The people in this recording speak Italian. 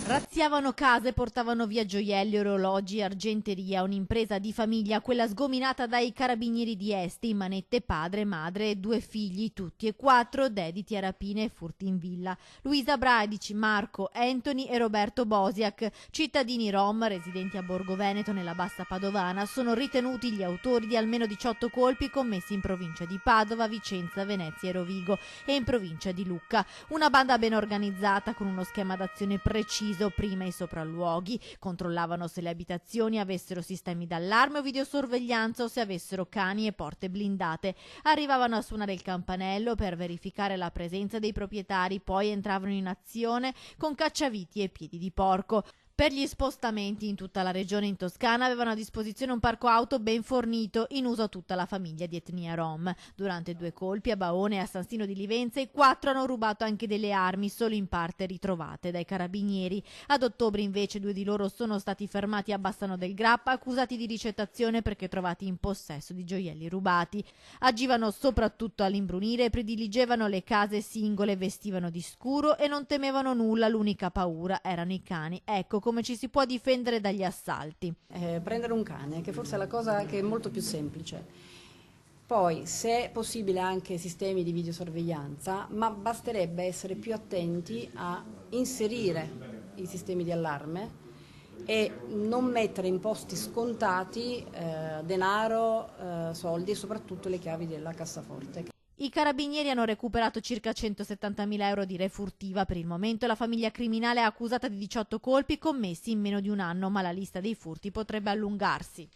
Razziavano case, portavano via gioielli, orologi, argenteria, un'impresa di famiglia, quella sgominata dai carabinieri di Este, in manette padre, madre e 2 figli, tutti e 4 dediti a rapine e furti in villa. Luisa Bradici, Marco, Anthony e Roberto Bosiak, cittadini rom residenti a Borgo Veneto nella Bassa Padovana, sono ritenuti gli autori di almeno 18 colpi commessi in provincia di Padova, Vicenza, Venezia e Rovigo e in provincia di Lucca. Una banda ben organizzata con uno schema d'azione preciso. Prima i sopralluoghi, controllavano se le abitazioni avessero sistemi d'allarme o videosorveglianza o se avessero cani e porte blindate. Arrivavano a suonare il campanello per verificare la presenza dei proprietari, poi entravano in azione con cacciaviti e piedi di porco. Per gli spostamenti in tutta la regione in Toscana avevano a disposizione un parco auto ben fornito, in uso a tutta la famiglia di etnia rom. Durante 2 colpi a Baone e a San Sino di Livenza i 4 hanno rubato anche delle armi, solo in parte ritrovate dai carabinieri. Ad ottobre invece 2 di loro sono stati fermati a Bassano del Grappa, accusati di ricettazione perché trovati in possesso di gioielli rubati. Agivano soprattutto all'imbrunire, prediligevano le case singole, vestivano di scuro e non temevano nulla, l'unica paura erano i cani. Ecco come ci si può difendere dagli assalti. Prendere un cane, che forse è la cosa che è molto più semplice. Poi, se è possibile, anche sistemi di videosorveglianza, ma basterebbe essere più attenti a inserire i sistemi di allarme e non mettere in posti scontati denaro, soldi e soprattutto le chiavi della cassaforte. I carabinieri hanno recuperato circa 170.000 euro di refurtiva. Per il momento la famiglia criminale è accusata di 18 colpi commessi in meno di un anno, ma la lista dei furti potrebbe allungarsi.